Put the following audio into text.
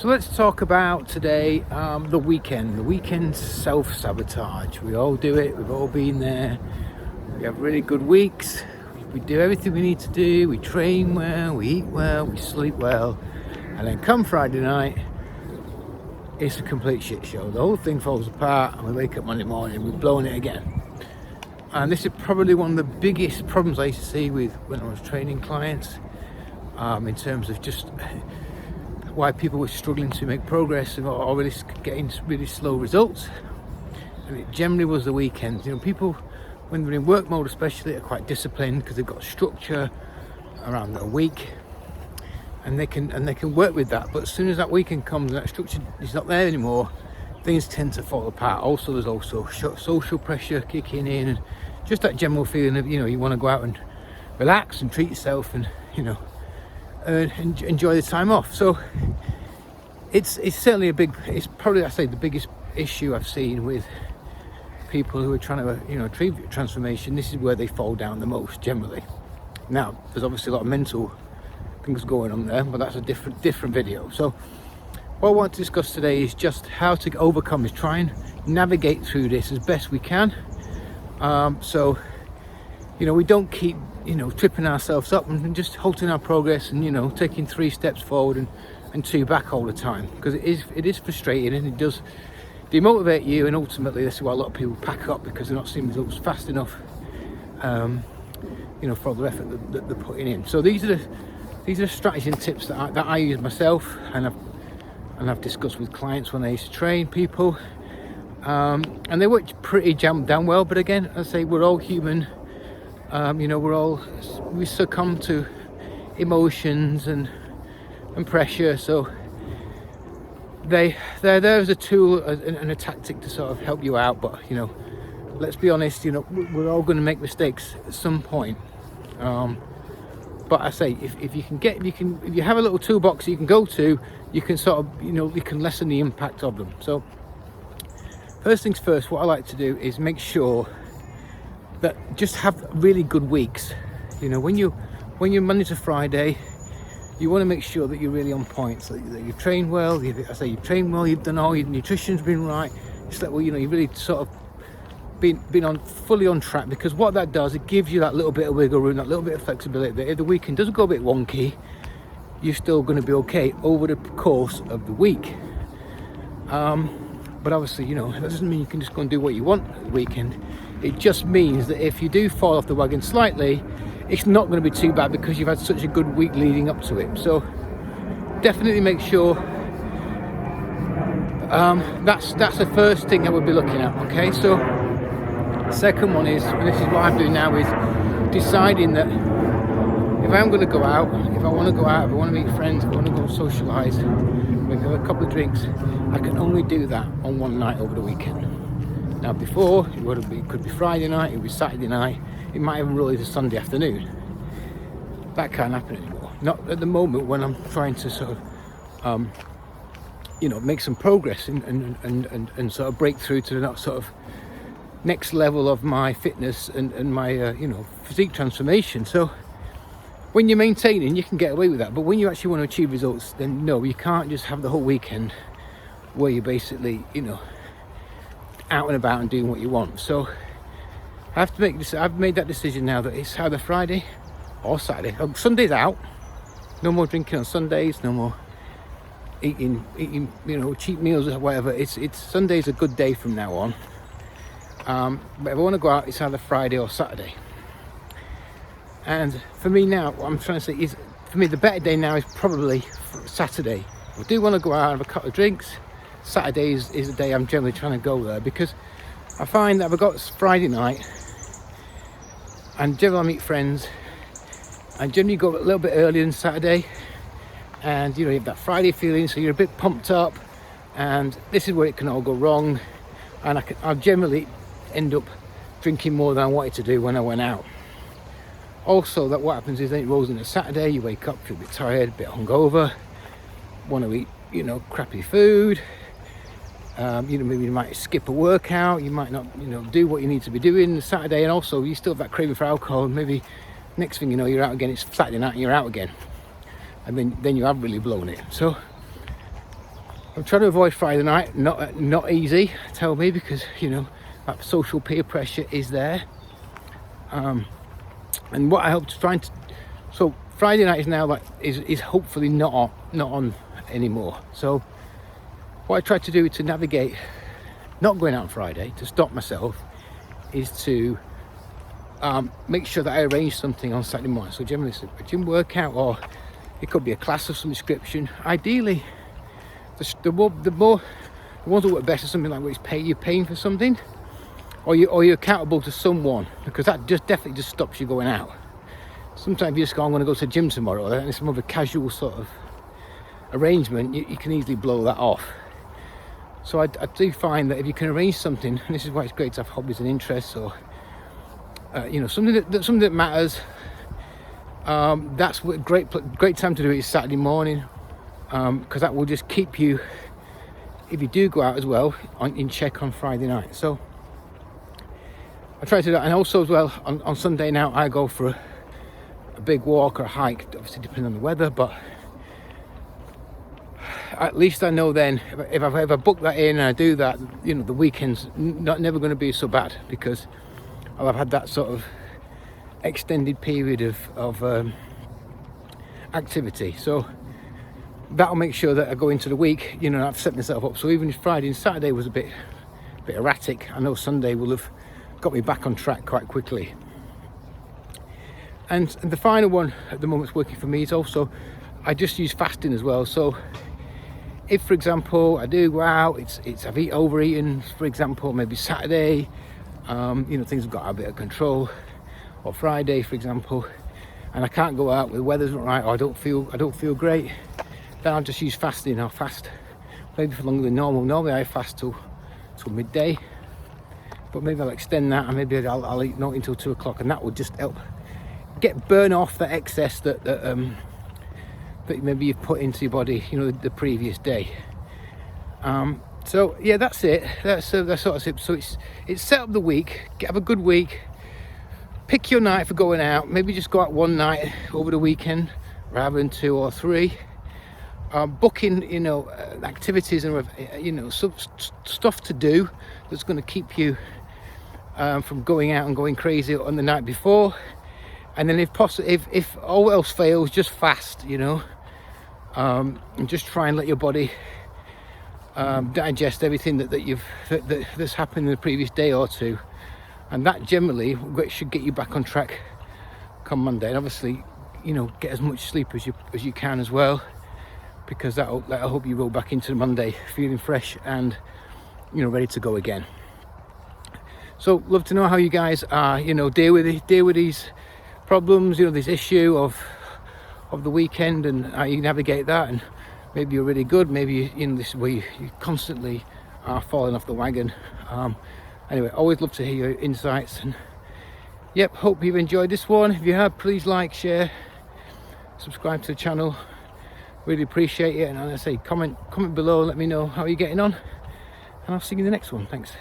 So let's talk about today the weekend self sabotage. We all do it, we've all been there. We have really good weeks, we do everything we need to do, we train well, we eat well, we sleep well, and then come Friday night, it's a complete shit show. The whole thing falls apart and we wake up Monday morning, we've blown it again. And this is probably one of the biggest problems I used to see with when I was training clients, in terms of just why people were struggling to make progress or really getting really slow results. And it generally was the weekends. You know, people when they're in work mode especially are quite disciplined because they've got structure around their week, and they can work with that. But as soon as that weekend comes and that structure is not there anymore, things tend to fall apart. Also, there's also social pressure kicking in, and just that general feeling of, you know, you want to go out and relax and treat yourself and, you know, enjoy the time off. So it's certainly it's probably, I say, the biggest issue I've seen with people who are trying to, you know, achieve transformation. This is where they fall down the most generally. Now, there's obviously a lot of mental things going on there, but that's a different video. So what I want to discuss today is just how to overcome this, try and navigate through this as best we can, so, you know, we don't keep, you know, tripping ourselves up and just halting our progress and, you know, taking 3 steps forward and 2 back all the time, because it is frustrating and it does demotivate you, and ultimately this is why a lot of people pack up, because they're not seeing results fast enough, you know, for all the effort that they're putting in. So these are the strategy and tips that I use myself, and I've discussed with clients when I used to train people, and they work pretty damn well. But again, I say, we're all human. You know, we succumb to emotions and pressure, so they're there as a tool and a tactic to sort of help you out. But, you know, let's be honest, you know, we're all going to make mistakes at some point. But I say, if you have a little toolbox you can go to, you can sort of, you know, you can lessen the impact of them. So first things first, what I like to do is make sure that just have really good weeks. You know, when you're Monday to Friday, you want to make sure that you're really on point, so that you've trained well. You've trained well, you've done all your nutrition's been right. It's like, well, you know, you've really sort of been fully on track, because what that does, it gives you that little bit of wiggle room, that little bit of flexibility, that if the weekend doesn't go a bit wonky, you're still going to be okay over the course of the week. But obviously, you know, that doesn't mean you can just go and do what you want at the weekend. It just means that if you do fall off the wagon slightly, it's not going to be too bad, because you've had such a good week leading up to it. So definitely make sure that's the first thing I would be looking at. Okay, so second one is, and this is what I'm doing now, is deciding that if I'm going to go out, if I want to go out, if I want to meet friends, if I want to go socialise, maybe have a couple of drinks, I can only do that on one night over the weekend. Now before, it could be Friday night, it would be Saturday night, it might even roll into Sunday afternoon. That can't happen anymore. Not at the moment, when I'm trying to sort of, you know, make some progress and sort of break through to the sort of next level of my fitness and my you know, physique transformation. So when you're maintaining, you can get away with that, but when you actually want to achieve results, then no, you can't just have the whole weekend where you're basically, you know, out and about and doing what you want. So I have to make this. I've made that decision now that it's either Friday or Saturday. Sunday's out. No more drinking on Sundays. No more eating, you know, cheap meals or whatever. It's Sunday's a good day from now on. But if I want to go out, it's either Friday or Saturday. And for me now, what I'm trying to say is, for me, the better day now is probably Saturday. If I do want to go out and have a couple of drinks, Saturday is the day I'm generally trying to go there, because I find that if I've got Friday night, and generally I meet friends, and generally go a little bit earlier than Saturday, and, you know, you have that Friday feeling, so you're a bit pumped up, and this is where it can all go wrong, and I'll generally end up drinking more than I wanted to do when I went out. Also, that what happens is then it rolls into Saturday, you wake up, feel a bit tired, a bit hungover, want to eat, you know, crappy food. You know, maybe you might skip a workout, you might not, you know, do what you need to be doing Saturday, and also you still have that craving for alcohol, and maybe next thing you know, you're out again, it's Saturday night and you're out again, and then you have really blown it. So I'm trying to avoid Friday night. Not easy, tell me, because that social peer pressure is there. And what I hope to find, so Friday night is now is hopefully not on anymore. So what I try to do to navigate not going out on Friday, to stop myself, is to make sure that I arrange something on Saturday morning. So generally it's a gym workout, or it could be a class of some description. Ideally, the ones that work best are something like where you're paying for something, or you're accountable to someone, because that definitely just stops you going out. Sometimes you just go, I'm going to go to the gym tomorrow, and it's more of a casual sort of arrangement. You can easily blow that off. So I do find that if you can arrange something, and this is why it's great to have hobbies and interests, or something that matters. That's what great time to do it is Saturday morning, because that will just keep you, if you do go out as well, in check on Friday night. So I try to do that, and also as well on Sunday now I go for a big walk or a hike, obviously depending on the weather, but at least I know then if I've ever booked that in and I do that, the weekend's never going to be so bad, because I'll have had that sort of extended period of activity. So that'll make sure that I go into the week, I've set myself up. So even if Friday and Saturday was a bit erratic, I know Sunday will have got me back on track quite quickly. And the final one at the moment that's working for me is also, I just use fasting as well. So if, for example, I do go out, I've overeaten, for example, maybe Saturday, things have got a bit of control, or Friday, for example, and I can't go out, the weather's not right, or I don't feel great, then I'll just use fasting. I'll fast maybe for longer than normal. Normally I fast till midday, but maybe I'll extend that, and maybe I'll eat not until 2 o'clock, and that will just help burn off the excess that maybe you've put into your body, the previous day. So yeah, that's it. That's sort of it. So it's set up the week. Have a good week. Pick your night for going out. Maybe just go out one night over the weekend rather than 2 or 3. Booking, activities and stuff to do that's going to keep you from going out and going crazy on the night before. And then if all else fails, just fast, and just try and let your body digest everything that's happened in the previous day or two, and that generally should get you back on track come Monday. And obviously, get as much sleep as you can as well, because that'll help you roll back into Monday feeling fresh and ready to go again. So love to know how you guys are, deal with these problems, this issue of the weekend, and how you navigate that. And maybe you're really good, maybe this is where you constantly are falling off the wagon. Anyway, always love to hear your insights, and yep, hope you've enjoyed this one. If you have, please like, share, subscribe to the channel, really appreciate it. And as I say, comment below, let me know how you're getting on, and I'll see you in the next one. Thanks.